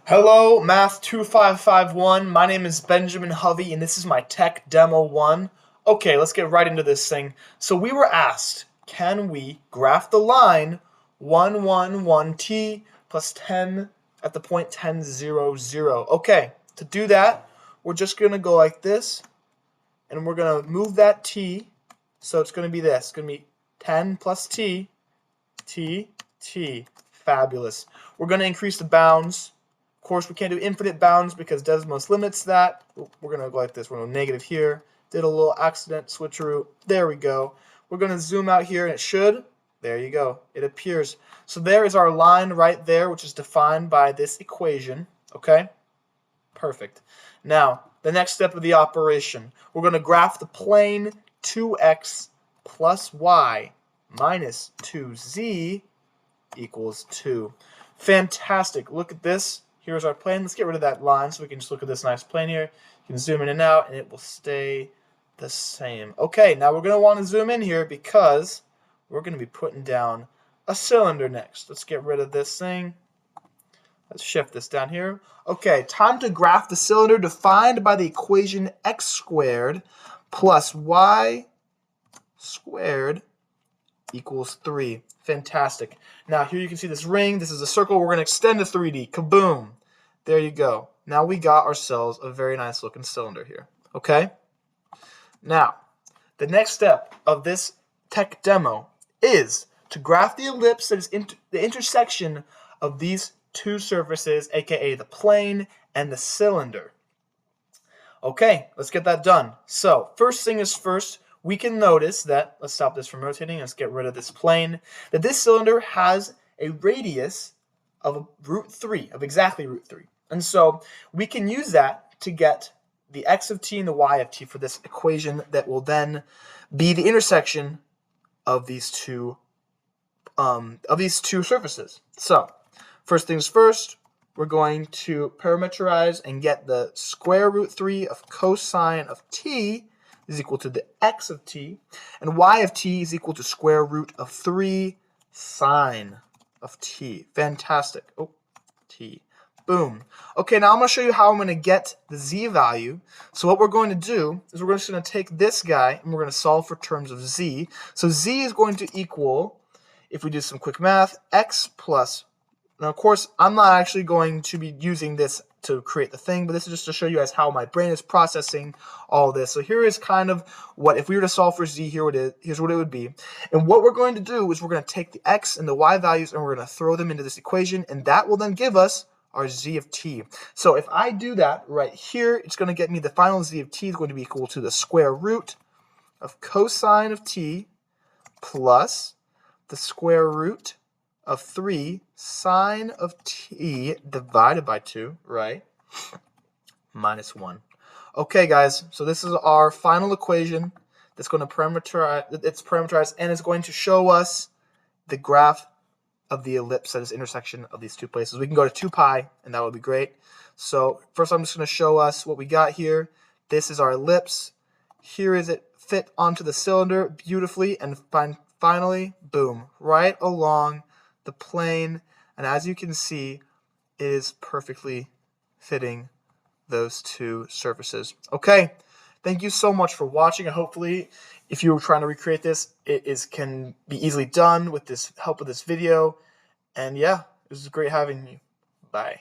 Hello, Math 2551. My name is Benjamin Hovey, and this is my Tech Demo 1. Okay, let's get right into this thing. So we were asked, can we graph the line 1, 1, 1t plus 10 at the point 10, 0, 0. Okay, to do that, we're just going to go like this, and we're going to move that t, so it's going to be this. It's going to be 10 plus t, t, t. Fabulous. We're going to increase the bounds. Of course, we can't do infinite bounds because Desmos limits that. We're going to go like this. We're going to go negative here. Did a little accident switcheroo. There we go. We're going to zoom out here, and it should. There you go. It appears. So there is our line right there, which is defined by this equation. Okay? Perfect. Now, the next step of the operation. We're going to graph the plane 2x plus y minus 2z equals 2. Fantastic. Look at this. Here's our plane. Let's get rid of that line so we can just look at this nice plane here. You can zoom in and out, and it will stay the same. Okay, now we're going to want to zoom in here because we're going to be putting down a cylinder next. Let's get rid of this thing. Let's shift this down here. Okay, time to graph the cylinder defined by the equation x squared plus y squared equals 3. Fantastic. Now here you can see this ring. This is a circle. We're going to extend to 3D. Kaboom. There you go. Now we got ourselves a very nice looking cylinder here. Okay? Now, the next step of this tech demo is to graph the ellipse that is the intersection of these two surfaces, aka the plane and the cylinder. Okay, let's get that done. So, first thing is first, we can notice that, let's stop this from rotating, let's get rid of this plane, that this cylinder has a radius of root 3, of exactly root 3. And so we can use that to get the x of t and the y of t for this equation that will then be the intersection of these two surfaces. So, first things first, we're going to parameterize and get the square root 3 of cosine of t is equal to the x of t, and y of t is equal to square root of 3 sine of t. Fantastic. Oh, t. Boom. Okay, now I'm going to show you how I'm going to get the z value. So what we're going to do is we're just going to take this guy and we're going to solve for terms of z. So z is going to equal, if we do some quick math, x plus, now of course I'm not actually going to be using this to create the thing, but this is just to show you guys how my brain is processing all this. So here is kind of what, if we were to solve for z, here's what it would be. And what we're going to do is we're going to take the x and the y values and we're going to throw them into this equation, and that will then give us our z of t. So if I do that right here, it's going to get me the final z of t is going to be equal to the square root of cosine of t plus the square root of 3 sine of t divided by 2, right, minus 1. Okay, guys, so this is our final equation that's going to parameterize, and it's going to show us the graph of the ellipse at its intersection of these two places. We can go to 2 pi, and that would be great. So first I'm just going to show us what we got here. This is our ellipse. Here is it fit onto the cylinder beautifully, and finally, boom, right along the plane, and as you can see, it is perfectly fitting those two surfaces. Okay, thank you so much for watching, and hopefully if you were trying to recreate this, can be easily done with this help of this video. And yeah, it was great having you. Bye.